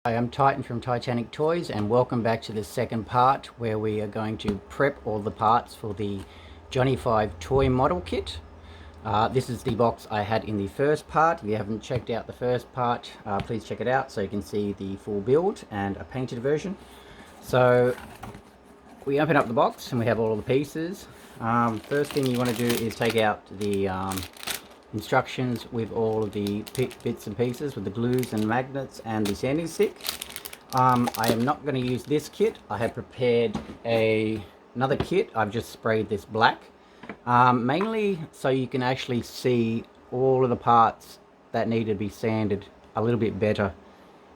Hi, I'm Titan from Titanic Toys, and welcome back to the second part where we are going to prep all the parts for the Johnny 5 toy model kit. This is the box I had in the first part. If you haven't checked out the first part, please check it out so you can see the full build and a painted version. So we open up the box and we have all of the pieces. First thing you want to do is take out the instructions with all of the bits and pieces with the glues and magnets and the sanding stick. I am not going to use this kit. I have prepared another kit. I've just sprayed this black, mainly so you can actually see all of the parts that need to be sanded a little bit better.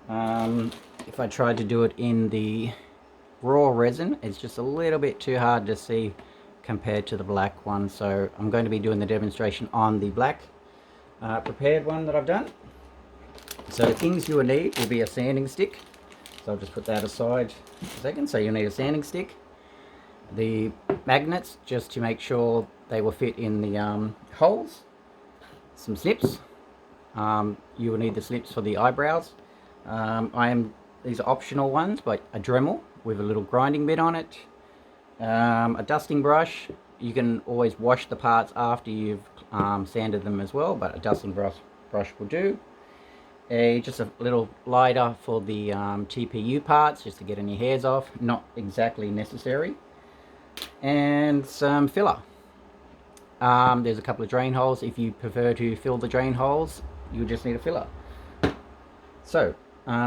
If I tried to do it in the raw resin, it's just a little bit too hard to see compared to the black one, so I'm going to be doing the demonstration on the black prepared one that I've done. So things you will need will be a sanding stick, so I'll just put that aside a second. So you'll need a sanding stick, the magnets just to make sure they will fit in the holes, some snips. You will need the snips for the eyebrows. These are optional ones, but a Dremel with a little grinding bit on it, a dusting brush. You can always wash the parts after you've sanded them as well, but a dusting brush will do. Just a little lighter for the TPU parts, just to get any hairs off, not exactly necessary, and some filler. There's a couple of drain holes. If you prefer to fill the drain holes, you just need a filler. So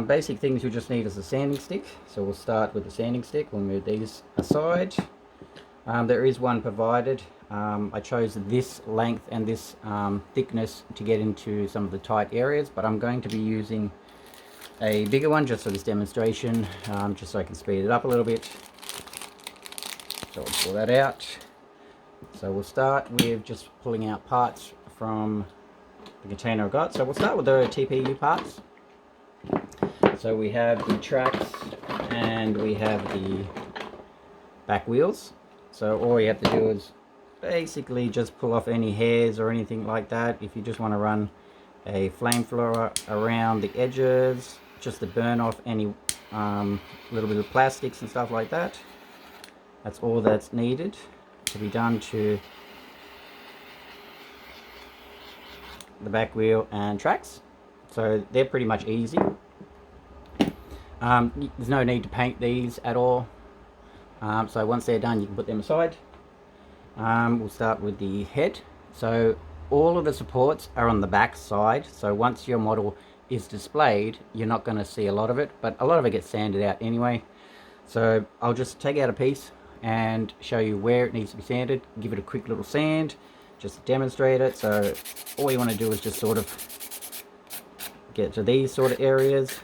basic things you just need is a sanding stick. So we'll start with the sanding stick. We'll move these aside. There is one provided. I chose this length and this thickness to get into some of the tight areas, but I'm going to be using a bigger one just for this demonstration, just so I can speed it up a little bit. So I'll pull that out. So we'll start with just pulling out parts from the container I've got. So we'll start with the TPU parts. So we have the tracks and we have the back wheels. So all you have to do is basically just pull off any hairs or anything like that. If you just want to run a flame thrower around the edges, just to burn off any little bit of plastics and stuff like that. That's all that's needed to be done to the back wheel and tracks. So they're pretty much easy. There's no need to paint these at all. So once they're done, you can put them aside. We'll start with the head. So all of the supports are on the back side. So once your model is displayed, you're not going to see a lot of it, but a lot of it gets sanded out anyway. So I'll just take out a piece and show you where it needs to be sanded. Give it a quick little sand just to demonstrate it. So all you want to do is just sort of get to these sort of areas.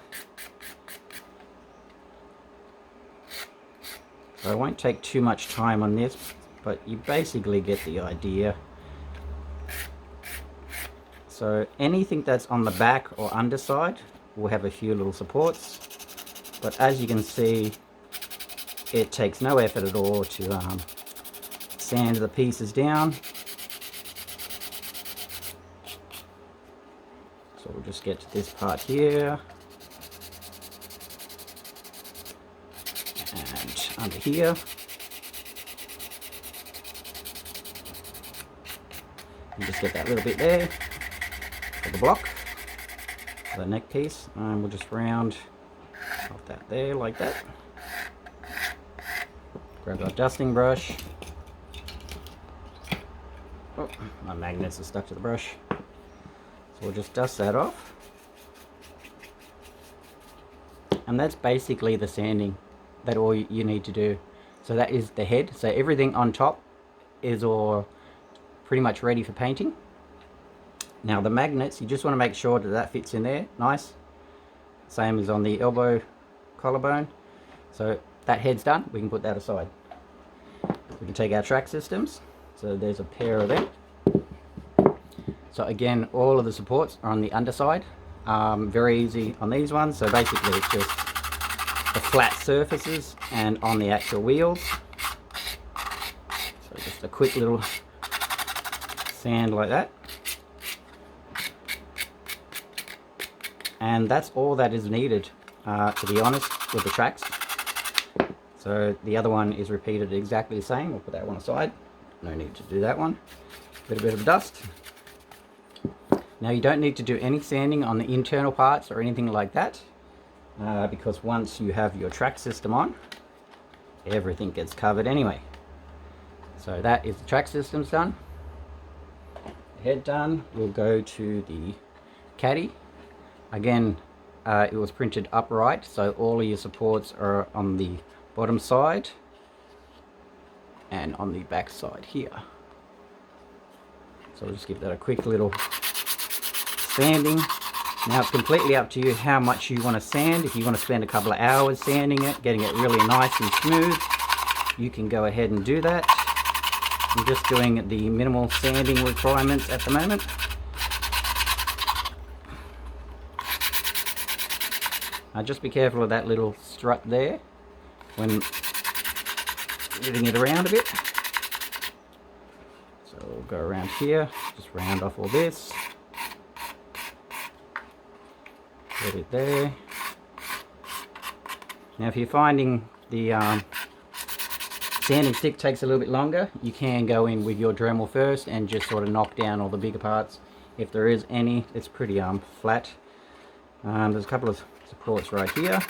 So I won't take too much time on this, but you basically get the idea. So anything that's on the back or underside will have a few little supports, but as you can see, it takes no effort at all to sand the pieces down. So we'll just get to this part here. And under here. And just get that little bit there for the block, for the neck piece, and we'll just round off that there like that. Grab our dusting brush. Oh, my magnets are stuck to the brush. So we'll just dust that off. And that's basically the sanding. That's all you need to do. So that is the head. So everything on top is all pretty much ready for painting. Now the magnets, you just want to make sure that that fits in there nice, same as on the elbow collarbone. So that head's done, we can put that aside. We can take our track systems. So there's a pair of them. So again, all of the supports are on the underside. Very easy on these ones. So basically it's just the flat surfaces and on the actual wheels. So just a quick little sand like that. And that's all that is needed. to be honest, with the tracks. So the other one is repeated exactly the same. We'll put that one aside. No need to do that one. A bit of dust. Now you don't need to do any sanding on the internal parts or anything like that, because once you have your track system on, everything gets covered anyway. So that is the track system's done. Head done. We'll go to the Caddy. Again, it was printed upright, so all of your supports are on the bottom side and on the back side here. So we'll just give that a quick little sanding. Now it's completely up to you how much you want to sand. If you want to spend a couple of hours sanding it, getting it really nice and smooth, you can go ahead and do that. I'm just doing the minimal sanding requirements at the moment. Just be careful of that little strut there when moving it around a bit. So we'll go around here, just round off all this. Get it there. Now if you're finding the sanding stick takes a little bit longer, you can go in with your Dremel first and just sort of knock down all the bigger parts. If there is any, it's pretty flat. There's a couple of supports right here.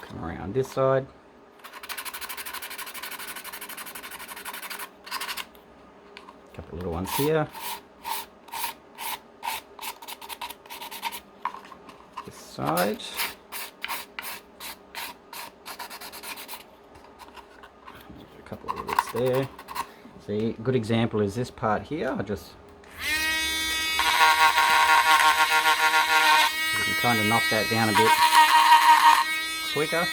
Come around this side. A couple of little ones here. This side. A couple of bits there. See, a good example is this part here. I just kind of knock that down a bit quicker.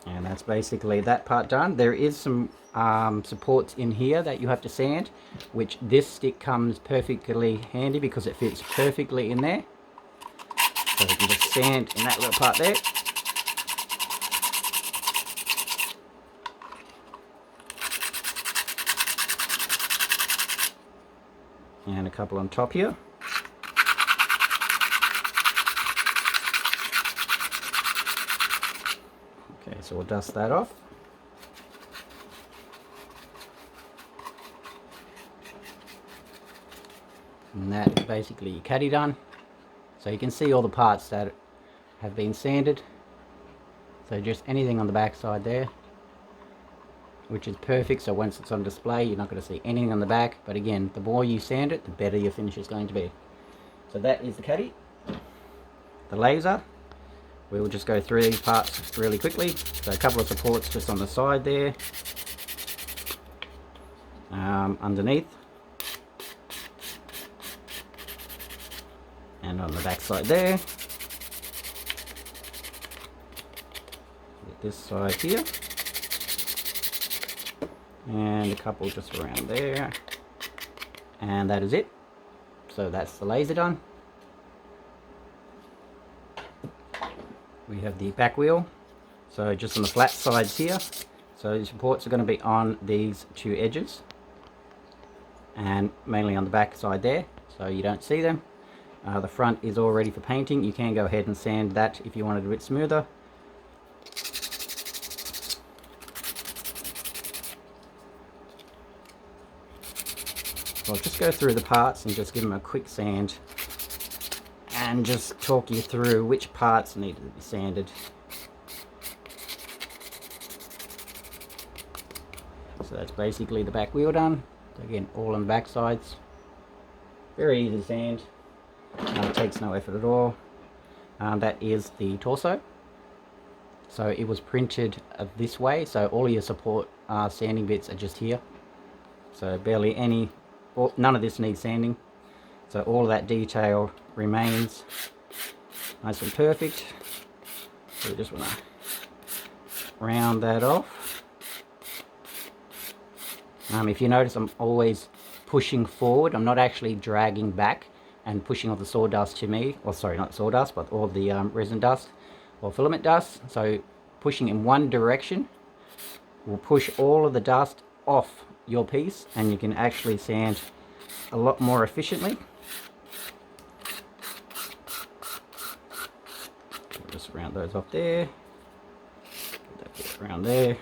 And that's basically that part done. There is some supports in here that you have to sand, which this stick comes perfectly handy because it fits perfectly in there. So you can just sand in that little part there. And a couple on top here. Okay, so we'll dust that off. And that is basically your Caddy done. So you can see all the parts that have been sanded. So just anything on the back side there, which is perfect. So once it's on display, you're not going to see anything on the back. But again, the more you sand it, the better your finish is going to be. So that is the Caddy. The laser, we will just go through these parts really quickly. So a couple of supports just on the side there, underneath, and on the back side there. This side here. And a couple just around there, and that is it. So that's the laser done. We have the back wheel, so just on the flat sides here. So the supports are going to be on these two edges and mainly on the back side there, so you don't see them. The front is all ready for painting. You can go ahead and sand that if you want it a bit smoother. I'll just go through the parts and just give them a quick sand and just talk you through which parts need to be sanded. So that's basically the back wheel done. So again, all on the back sides. Very easy to sand. It takes no effort at all. That is the torso. So it was printed this way, so all of your support sanding bits are just here. So barely any, none of this needs sanding. So all of that detail remains nice and perfect. So we just want to round that off. If you notice, I'm always pushing forward. I'm not actually dragging back and pushing all the sawdust to me. Or sorry, not sawdust, but all the resin dust or filament dust. So pushing in one direction will push all of the dust off your piece, and you can actually sand a lot more efficiently. Just round those off there. Get that bit around there.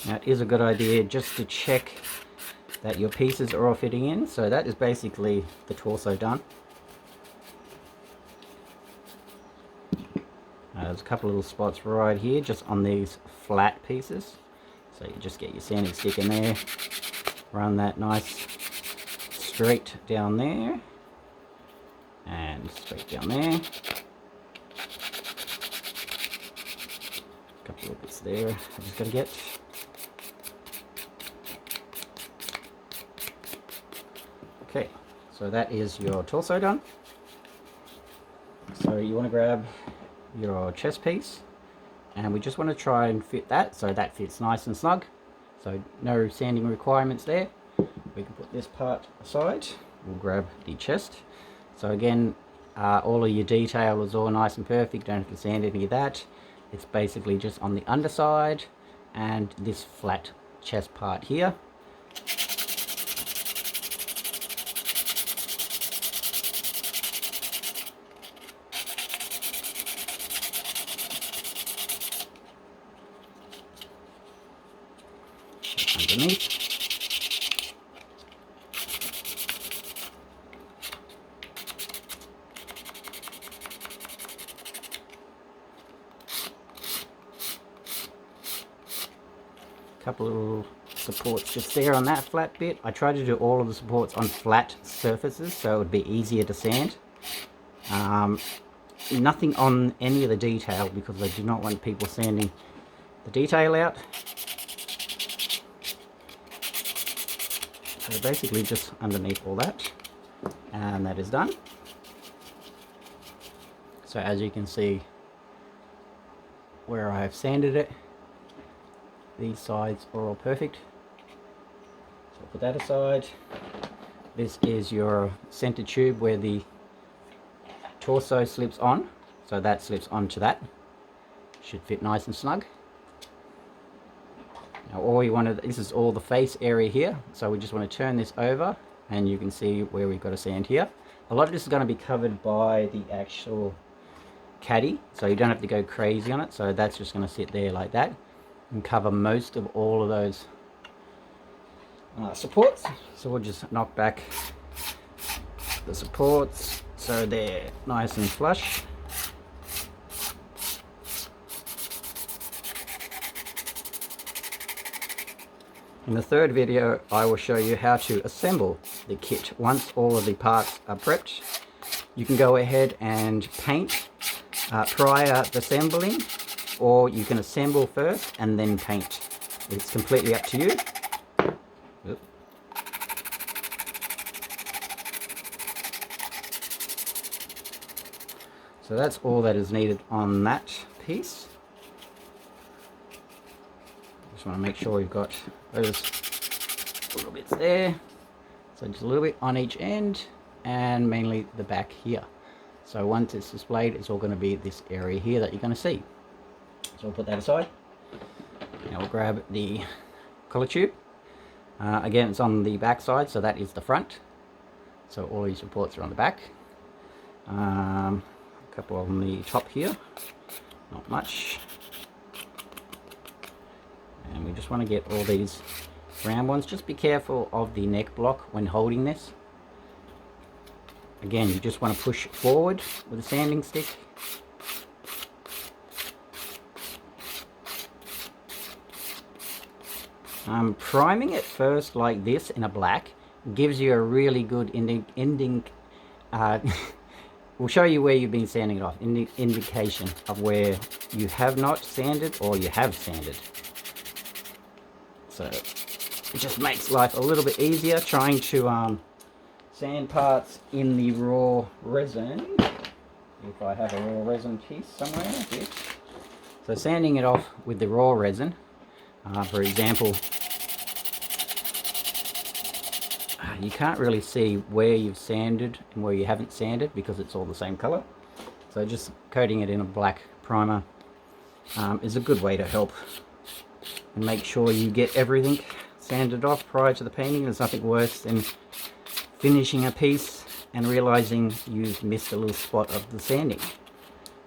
Now it is a good idea just to check that your pieces are all fitting in. So that is basically the torso done. There's a couple little spots right here just on these flat pieces. So you just get your sanding stick in there, run that nice straight down there and straight down there. A couple of bits there I just got to get. Okay, so that is your torso done. So you want to grab your chest piece, and we just want to try and fit that so that fits nice and snug. So no sanding requirements there. We can put this part aside. We'll grab the chest. So again, all of your detail is all nice and perfect. Don't have to sand any of that. It's basically just on the underside and this flat chest part here. Underneath. Couple of little supports just there on that flat bit. I try to do all of the supports on flat surfaces so it would be easier to sand. Nothing on any of the detail because I do not want people sanding the detail out. So basically just underneath all that, and that is done. So as you can see where I have sanded it, these sides are all perfect. So I'll put that aside. This is your center tube where the torso slips on, so that slips onto that. Should fit nice and snug. Now all you want to, this is all the face area here, so we just want to turn this over and you can see where we've got to sand here. A lot of this is going to be covered by the actual caddy, so you don't have to go crazy on it, so that's just going to sit there like that and cover most of all of those supports. So we'll just knock back the supports so they're nice and flush. In the third video, I will show you how to assemble the kit. Once all of the parts are prepped, you can go ahead and paint prior to assembling, or you can assemble first and then paint. It's completely up to you. Oop. So that's all that is needed on that piece. Just want to make sure you've got those little bits there. So just a little bit on each end and mainly the back here. So once it's displayed, it's all going to be this area here that you're going to see. So we'll put that aside. Now we'll grab the collar tube. Again, it's on the back side, so that is the front. So all these supports are on the back. A couple on the top here, not much. And we just want to get all these round ones. Just be careful of the neck block when holding this. Again, you just want to push forward with a sanding stick. Priming it first like this in a black gives you a really good we'll show you where you've been sanding it off, indication of where you have not sanded or you have sanded. So it just makes life a little bit easier trying to sand parts in the raw resin. If I have a raw resin piece somewhere here. So sanding it off with the raw resin, for example, you can't really see where you've sanded and where you haven't sanded because it's all the same color. So just coating it in a black primer is a good way to help and make sure you get everything sanded off prior to the painting. There's nothing worse than finishing a piece and realizing you've missed a little spot of the sanding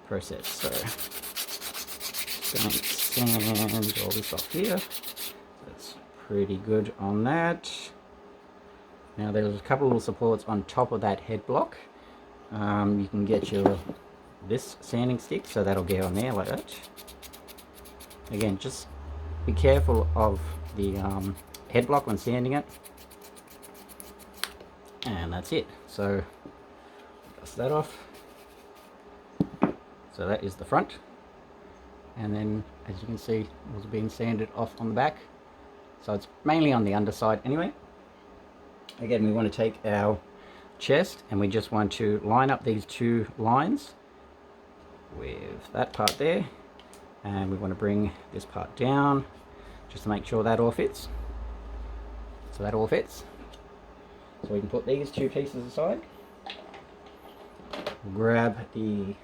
process. So going to sand all this off here. That's pretty good on that. Now there's a couple of little supports on top of that head block. You can get this sanding stick, so that'll get on there like that. Again, just be careful of the head block when sanding it. And that's it. So dust that off. So that is the front. And then, as you can see, it was being sanded off on the back. So it's mainly on the underside anyway. Again, we want to take our chest and we just want to line up these two lines with that part there. And we want to bring this part down just to make sure that all fits. So that all fits. So we can put these two pieces aside. Grab the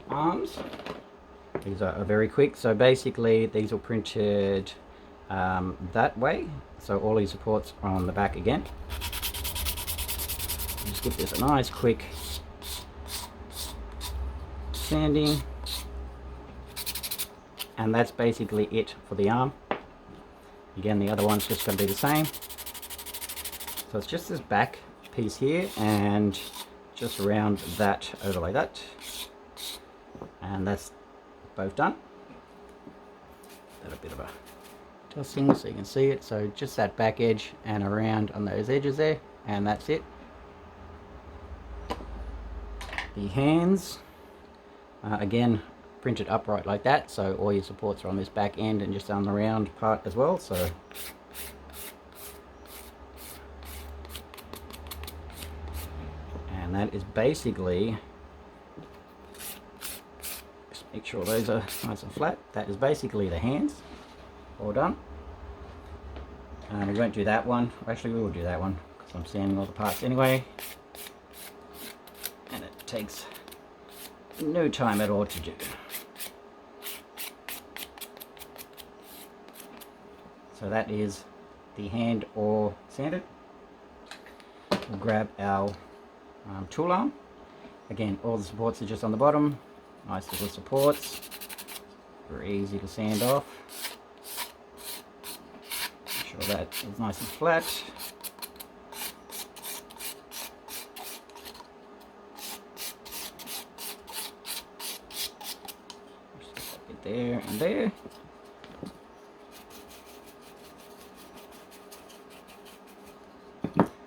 arms. These are very quick. So basically these are printed that way. So all these supports are on the back again. Just give this a nice quick sanding. And that's basically it for the arm. Again, the other one's just going to be the same. So it's just this back piece here and just around that overlay that. And that's both done. That a bit of a dusting so you can see it. So just that back edge and around on those edges there, and that's it. The hands, again, printed upright like that, so all your supports are on this back end and just on the round part as well. So and that is basically, just make sure those are nice and flat. That is basically the hands all done. And we won't do that one. Actually, we will do that one because I'm sanding all the parts anyway, and it takes no time at all to do. So that is the hand all sanded. We'll grab our tool arm. Again, all the supports are just on the bottom. Nice little supports. Very easy to sand off. Make sure that is nice and flat. Just get there and there.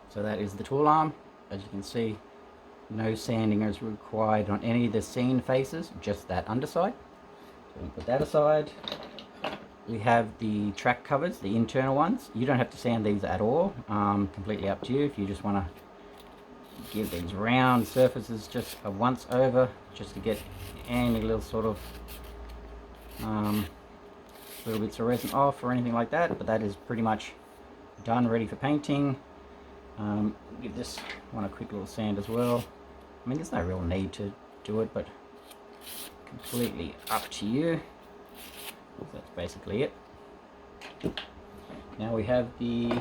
So that is the tool arm. As you can see, no sanding is required on any of the seam faces, just that underside. So we put that aside. We have the track covers, the internal ones. You don't have to sand these at all. Completely up to you if you just want to give these round surfaces just a once over, just to get any little sort of little bits of resin off or anything like that. But that is pretty much done, ready for painting. Give this one a quick little sand as well. I mean, there's no real need to do it, but completely up to you. That's basically it. Now we have the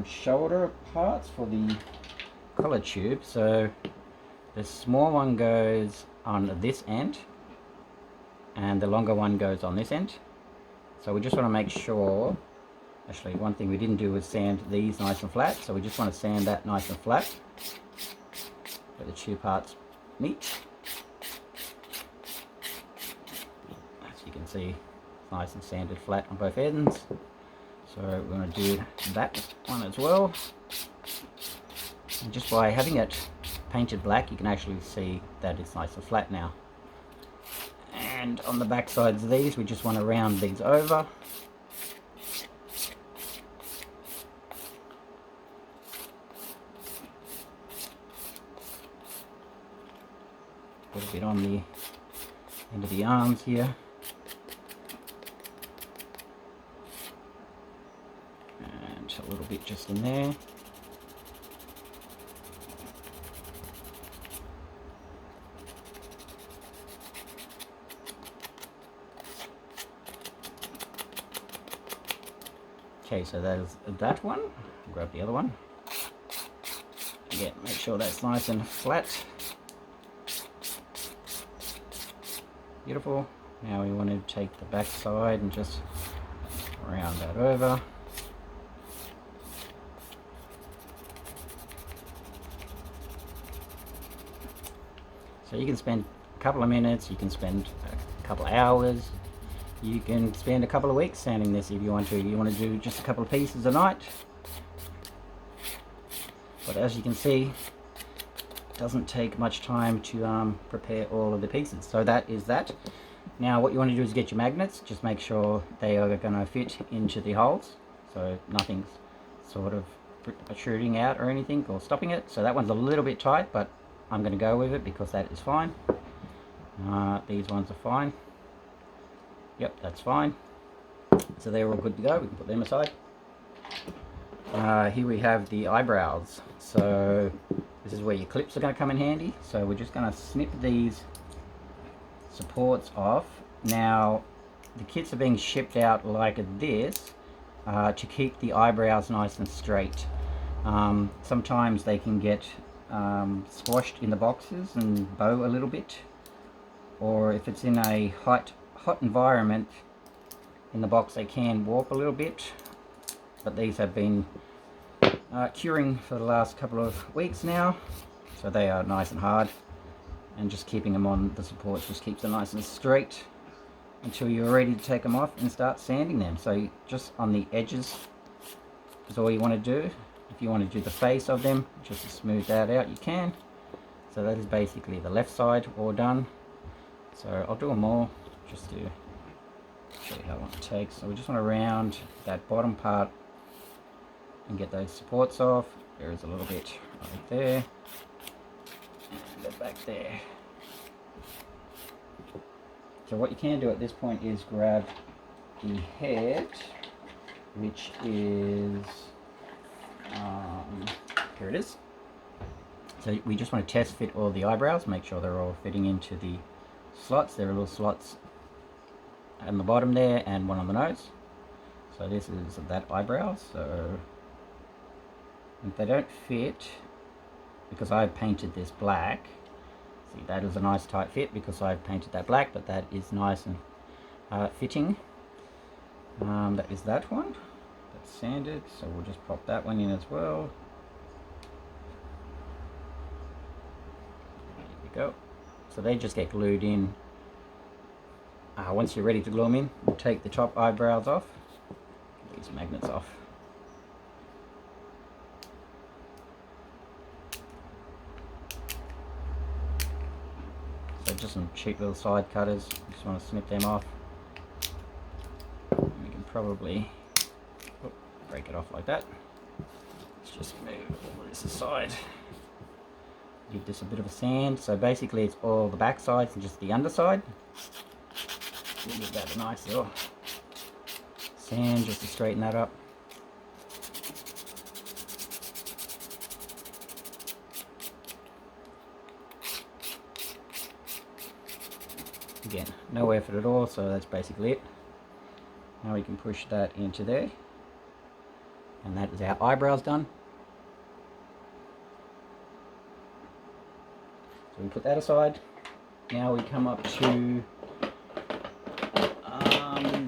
shoulder parts for the color tube. So the small one goes on this end and the longer one goes on this end. So we just want to make sure, actually one thing we didn't do was sand these nice and flat, so we just want to sand that nice and flat where the two parts meet. As you can see, nice and sanded flat on both ends. So we're going to do that one as well. And just by having it painted black, you can actually see that it's nice and flat now. And on the back sides of these, we just want to round these over. Put a bit on the end of the arms here. And a little bit just in there. Okay, so that is that one. Grab the other one. Again, make sure that's nice and flat. Beautiful. Now we want to take the back side and just round that over. So you can spend a couple of minutes, you can spend a couple of hours, you can spend a couple of weeks sanding this if you want to. You want to do just a couple of pieces a night. But as you can see, it doesn't take much time to prepare all of the pieces. So that is that. Now what you want to do is get your magnets. Just make sure they are going to fit into the holes, so nothing's sort of protruding out or anything or stopping it. So that one's a little bit tight, but I'm going to go with it because that is fine. These ones are fine. Yep, that's fine. So they're all good to go. We can put them aside. Here we have the eyebrows. So this is where your clips are going to come in handy. So we're just going to snip these supports off. Now the kits are being shipped out like this to keep the eyebrows nice and straight. Sometimes they can get squashed in the boxes and bow a little bit, or if it's in a hot environment in the box they can warp a little bit, but these have been curing for the last couple of weeks now, so they are nice and hard, and just keeping them on the supports just keeps them nice and straight until you're ready to take them off and start sanding them. So just on the edges is all you want to do. If you want to do the face of them, just to smooth that out, you can. So that is basically the left side all done. So I'll do them all just to show you how long it takes. So we just want to round that bottom part and get those supports off. There is a little bit right there, and they're back there. So what you can do at this point is grab the head, which is here it is. So we just want to test fit all the eyebrows, make sure they're all fitting into the slots. There are little slots on the bottom there and one on the nose. So this is that eyebrow. So if they don't fit, because I've painted this black, see that is a nice tight fit because I've painted that black, but that is nice and fitting. That is that one. That's sanded, so we'll just pop that one in as well. There we go. So they just get glued in. Once you're ready to glue them in, we'll take the top eyebrows off, get these magnets off. So just some cheap little side cutters, just want to snip them off. And we can probably break it off like that. Let's just move all this aside. Give this a bit of a sand. So basically it's all the back sides and just the underside. Give that a nice little sand just to straighten that up. Again, no effort at all, so that's basically it. Now we can push that into there. And that is our eyebrows done. So we put that aside. Now we come up to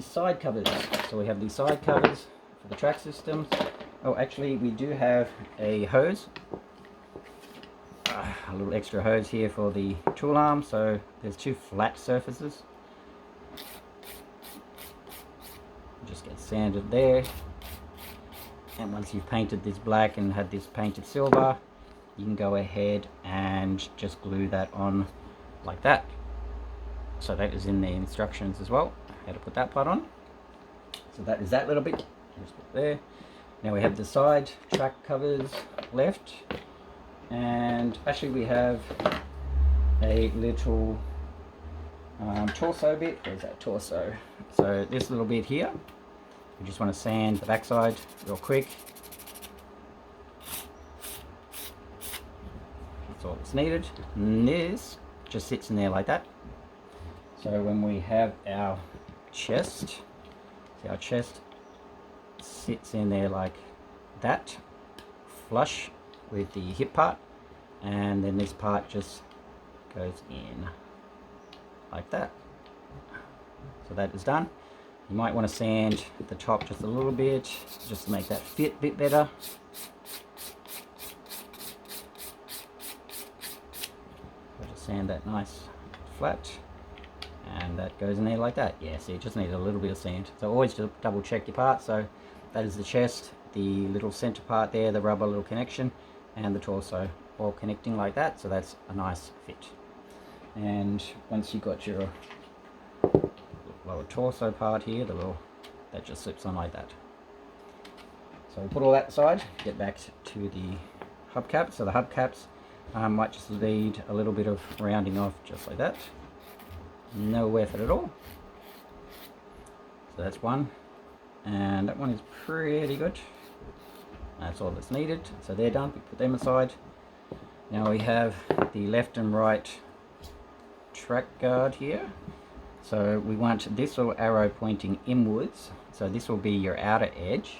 side covers. So we have these side covers for the track systems. Oh, actually we do have a hose. A little extra hose here for the tool arm. So there's two flat surfaces. Just get sanded there. And once you've painted this black and had this painted silver, you can go ahead and just glue that on like that. So that is in the instructions as well, how to put that part on. So that is that little bit, just put there. Now we have the side track covers left, and actually we have a little torso bit. Where's that torso? So this little bit here, we just want to sand the backside real quick. That's all that's needed. And this just sits in there like that. So when we have our chest, see, our chest sits in there like that, flush with the hip part, and then this part just goes in like that. So that is done. You might want to sand the top just a little bit, just to make that fit a bit better. So just sand that nice flat, and that goes in there like that. Yeah, see, it just needs a little bit of sand. So always just double check your parts. So that is the chest, the little center part there, the rubber little connection, and the torso all connecting like that. So that's a nice fit. And once you've got your lower torso part here, that just slips on like that. So we'll put all that aside, get back to the hubcap. So the hubcaps might just need a little bit of rounding off, just like that. No effort at all. So that's one, and that one is pretty good. That's all that's needed. So they're done. We put them aside. Now we have the left and right track guard here. So we want this little arrow pointing inwards. So this will be your outer edge.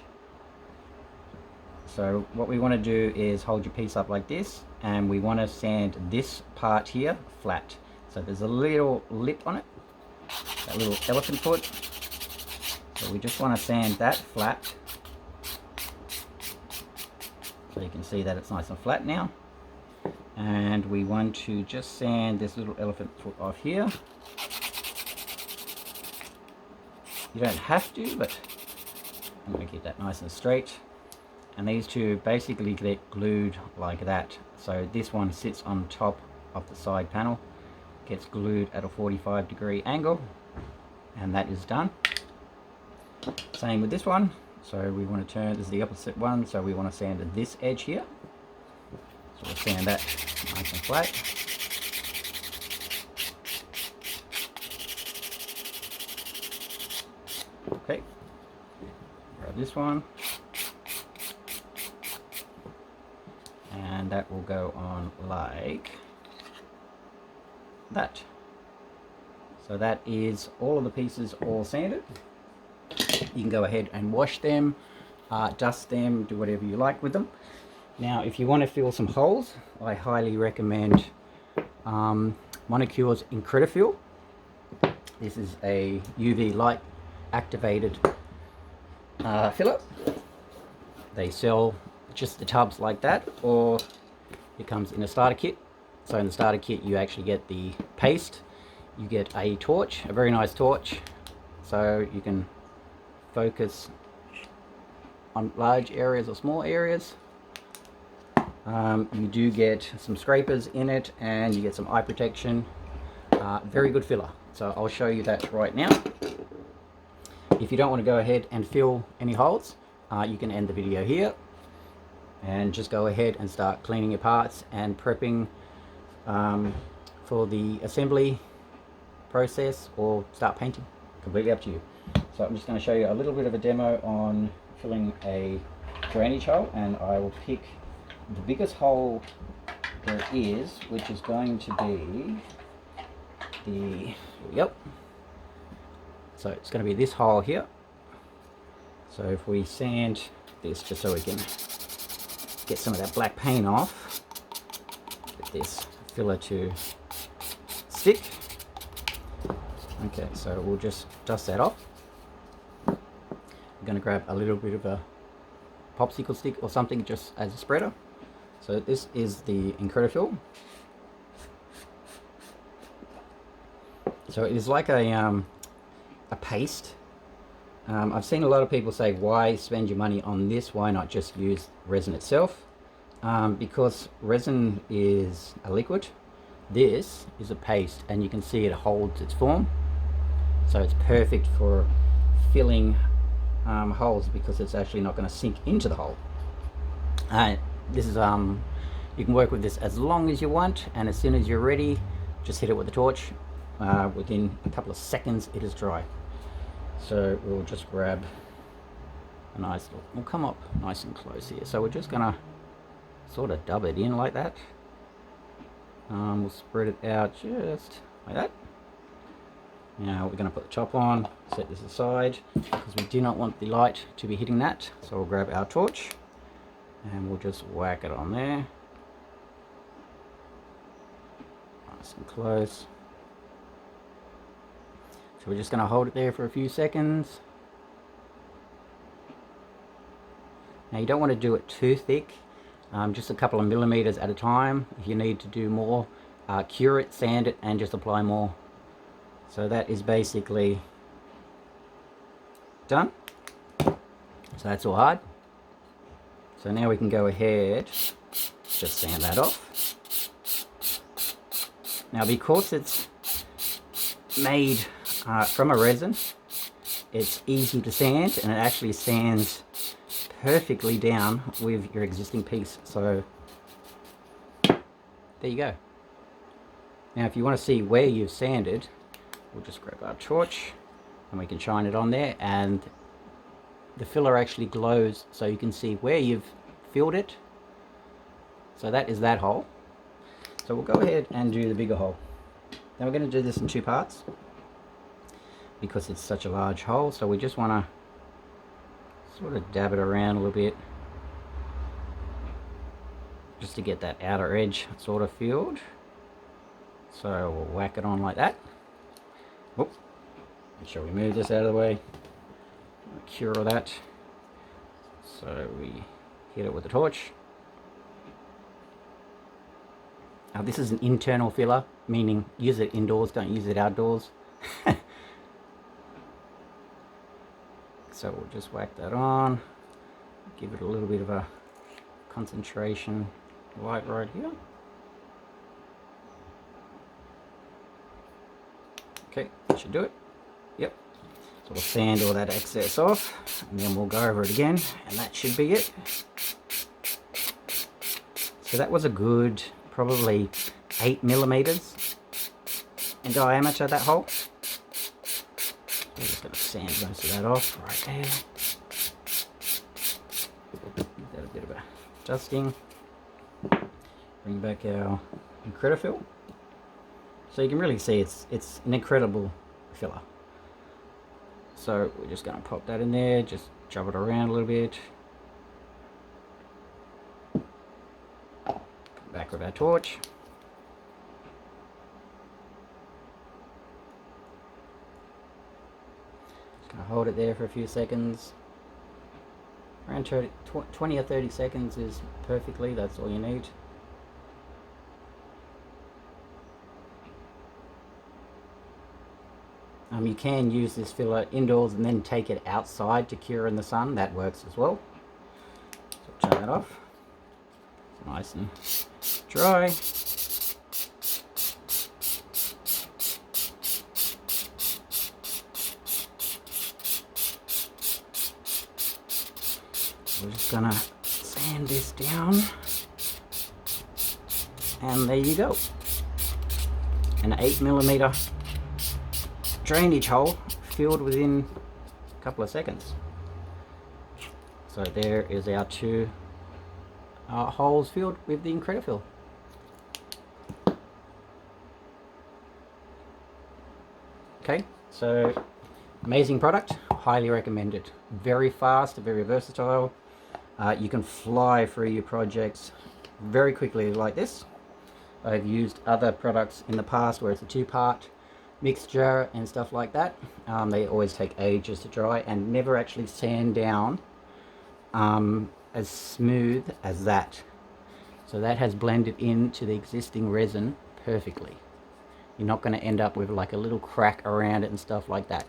So what we want to do is hold your piece up like this, and we want to sand this part here flat. So there's a little lip on it, that little elephant foot. So we just want to sand that flat. So you can see that it's nice and flat now. And we want to just sand this little elephant foot off here. You don't have to, but I'm going to keep that nice and straight. And these two basically get glued like that. So this one sits on top of the side panel, gets glued at a 45-degree angle, and that is done. Same with this one. So we want to turn, this is the opposite one, so we want to sand this edge here. So we'll sand that nice and flat. Okay, grab this one, and that will go on like that. So that is all of the pieces all sanded. You can go ahead and wash them, dust them, do whatever you like with them. Now if you want to fill some holes, I highly recommend Monocure's Incredifill. This is a UV light activated filler. They sell just the tubs like that, or it comes in a starter kit. So in the starter kit you actually get the paste, you get a torch, a very nice torch, so you can focus on large areas or small areas. You do get some scrapers in it, and you get some eye protection. Very good filler. So I'll show you that right now. If you don't want to go ahead and fill any holes, you can end the video here and just go ahead and start cleaning your parts and prepping for the assembly process, or start painting. Completely up to you. So I'm just going to show you a little bit of a demo on filling a drainage hole, and I will pick the biggest hole there is, which is going to be the, yep, so it's going to be this hole here. So if we sand this just so we can get some of that black paint off, get this filler to stick. Okay, so we'll just dust that off. I'm going to grab a little bit of a popsicle stick or something just as a spreader. So this is the Incredifill. So it is like a paste. I've seen a lot of people say, why spend your money on this? Why not just use resin itself? Because resin is a liquid. This is a paste, and you can see it holds its form. So it's perfect for filling holes, because it's actually not going to sink into the hole. This is you can work with this as long as you want, and as soon as you're ready, just hit it with a torch. Within a couple of seconds it is dry. So we'll just grab a nice little, we'll come up nice and close here. So we're just gonna sort of dub it in like that. We'll spread it out just like that. Now we're going to put the top on, set this aside, because we do not want the light to be hitting that. So we'll grab our torch and we'll just whack it on there. Nice and close. So we're just going to hold it there for a few seconds. Now you don't want to do it too thick, just a couple of millimeters at a time. If you need to do more, cure it, sand it, and just apply more. So that is basically done. So that's all hard. So now we can go ahead, just sand that off. Now because it's made from a resin, it's easy to sand, and it actually sands perfectly down with your existing piece. So there you go. Now if you want to see where you've sanded, we'll just grab our torch and we can shine it on there, and the filler actually glows so you can see where you've filled it. So that is that hole. So we'll go ahead and do the bigger hole. Now we're going to do this in two parts because it's such a large hole. So we just want to sort of dab it around a little bit just to get that outer edge sort of filled. So we'll whack it on like that. Whoop. Make sure we move this out of the way. Cure that. So we hit it with the torch. Now this is an internal filler, meaning use it indoors, don't use it outdoors. So we'll just whack that on, give it a little bit of a concentration light right here. Okay, that should do it. Yep. So we'll sand all that excess off, and then we'll go over it again, and that should be it. So that was a good, probably 8 millimeters in diameter, that hole. I'm just going to sand most of that off right there. Give that a bit of a dusting. Bring back our Incredifill. So you can really see it's an incredible filler. So we're just going to pop that in there, just shove it around a little bit. Come back with our torch. Just going to hold it there for a few seconds. Around 20 or 30 seconds is perfectly, that's all you need. You can use this filler indoors and then take it outside to cure in the sun. That works as well. So turn that off. It's nice and dry. We're just gonna sand this down. And there you go. An 8 millimeter drainage hole filled within a couple of seconds. So there is our two holes filled with the Incredifill. Okay, so amazing product, highly recommended. Very fast, very versatile. You can fly through your projects very quickly like this. I've used other products in the past where it's a two-part mixture and stuff like that. They always take ages to dry and never actually sand down as smooth as that. So that has blended into the existing resin perfectly. You're not going to end up with like a little crack around it and stuff like that.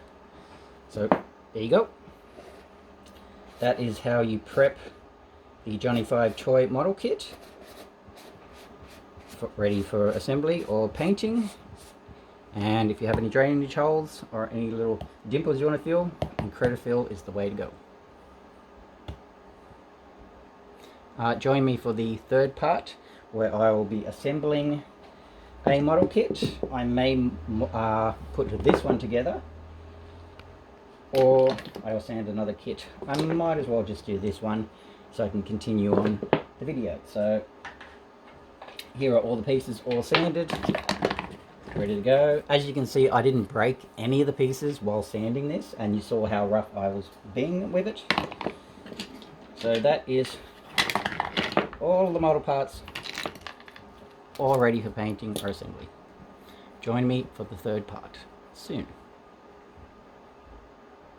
So there you go. That is how you prep the Johnny 5 toy model kit ready for assembly or painting. And if you have any drainage holes or any little dimples you want to fill, Incredifill is the way to go. Join me for the third part where I will be assembling a model kit. I may put this one together, or I'll sand another kit. I might as well just do this one so I can continue on the video. So here are all the pieces all sanded, ready to go. As you can see, I didn't break any of the pieces while sanding this, and you saw how rough I was being with it. So that is all the model parts all ready for painting or assembly. Join me for the third part soon.